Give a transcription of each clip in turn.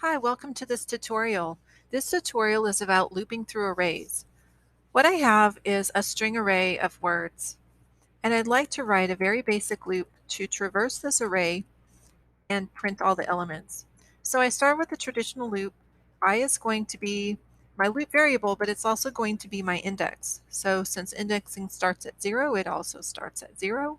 Hi, welcome to this tutorial. This tutorial is about looping through arrays. What I have is a string array of words, and I'd like to write a very basic loop to traverse this array and print all the elements. So I start with the traditional loop. I is going to be my loop variable, but it's also going to be my index. So since indexing starts at 0, it also starts at 0.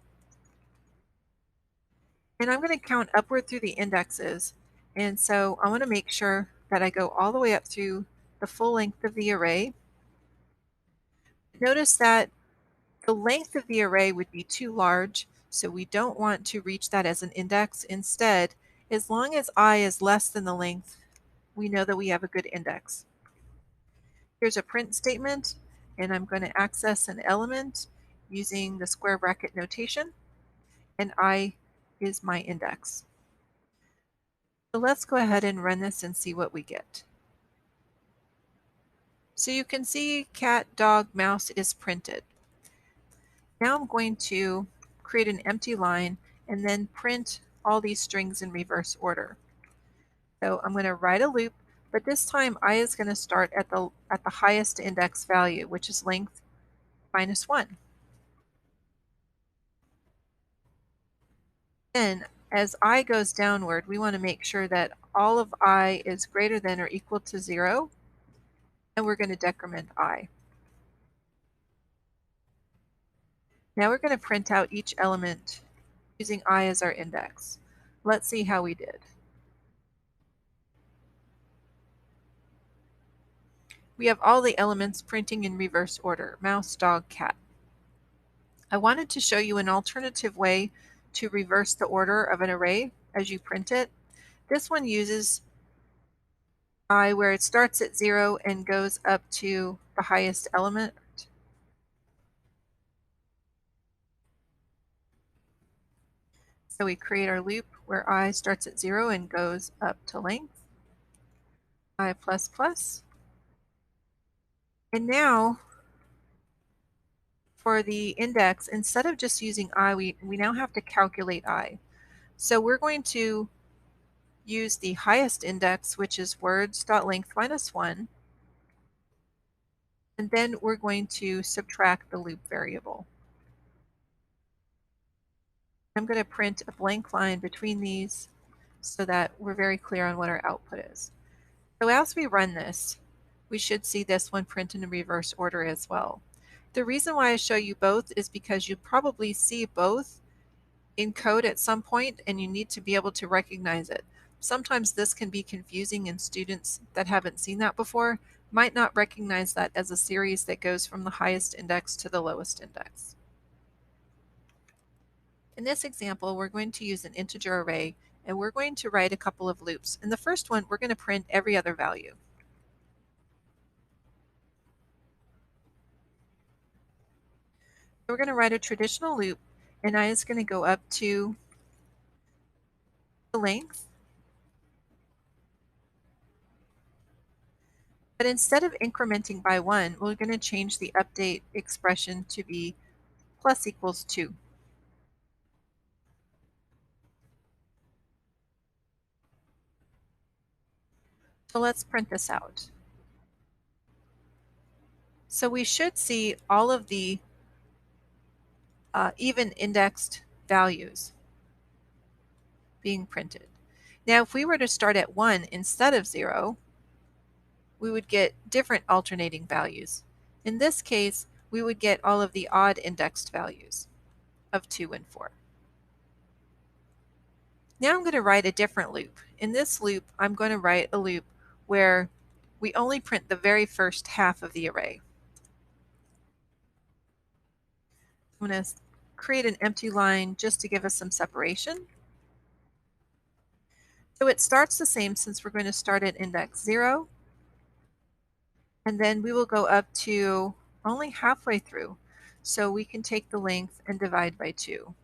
And I'm going to count upward through the indexes. And so I want to make sure that I go all the way up through the full length of the array. Notice that the length of the array would be too large, so we don't want to reach that as an index. Instead, as long as I is less than the length, we know that we have a good index. Here's a print statement, and I'm going to access an element using the square bracket notation, and I is my index. So let's go ahead and run this and see what we get. So you can see cat, dog, mouse is printed. Now I'm going to create an empty line and then print all these strings in reverse order. So I'm going to write a loop, but this time I is going to start at the highest index value, which is length -1. Then as I goes downward, we want to make sure that all of I is greater than or equal to 0, and we're going to decrement I. Now we're going to print out each element using I as our index. Let's see how we did. We have all the elements printing in reverse order: mouse, dog, cat. I wanted to show you an alternative way to reverse the order of an array as you print it. This one uses I where it starts at 0 and goes up to the highest element. So we create our loop where I starts at 0 and goes up to length, I plus plus. And now for the index, instead of just using I, we now have to calculate I. So we're going to use the highest index, which is words.length -1, and then we're going to subtract the loop variable. I'm going to print a blank line between these so that we're very clear on what our output is. So as we run this, we should see this one print in reverse order as well. The reason why I show you both is because you probably see both in code at some point and you need to be able to recognize it. Sometimes this can be confusing and students that haven't seen that before might not recognize that as a series that goes from the highest index to the lowest index. In this example, we're going to use an integer array and we're going to write a couple of loops. In the first one, we're going to print every other value. We're going to write a traditional loop, and I is going to go up to the length. But instead of incrementing by 1, we're going to change the update expression to be plus equals 2. So let's print this out. So we should see all of the even indexed values being printed. Now, if we were to start at 1 instead of 0, we would get different alternating values. In this case, we would get all of the odd indexed values of 2 and 4. Now I'm going to write a different loop. In this loop, I'm going to write a loop where we only print the very first half of the array. I'm going to create an empty line just to give us some separation. So it starts the same since we're going to start at index 0, and then we will go up to only halfway through. So we can take the length and divide by 2.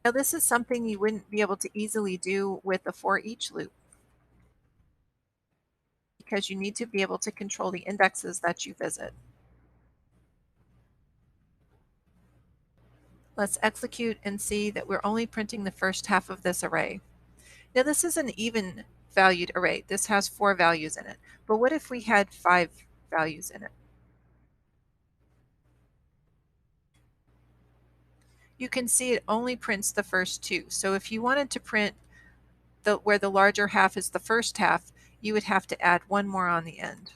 Now this is something you wouldn't be able to easily do with a for each loop because you need to be able to control the indexes that you visit. Let's execute and see that we're only printing the first half of this array. Now this is an even valued array. This has 4 values in it. But what if we had 5 values in it? You can see it only prints the first 2. So if you wanted to print where the larger half is the first half, you would have to add one more on the end.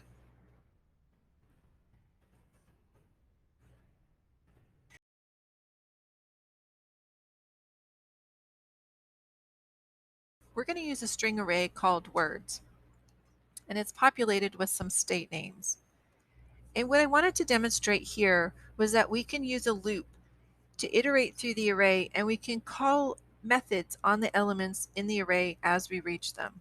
We're going to use a string array called words, and it's populated with some state names. And what I wanted to demonstrate here was that we can use a loop to iterate through the array, and we can call methods on the elements in the array as we reach them.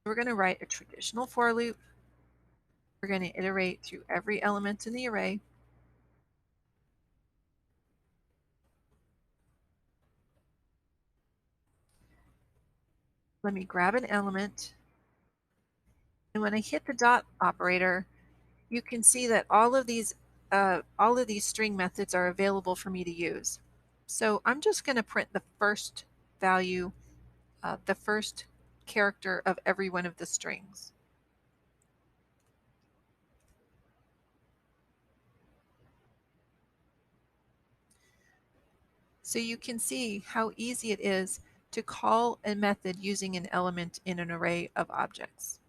We're going to write a traditional for loop. We're going to iterate through every element in the array. Let me grab an element, and when I hit the dot operator, you can see that all of these string methods are available for me to use. So I'm just going to print the first value, the first character of every one of the strings. So you can see how easy it is to call a method using an element in an array of objects.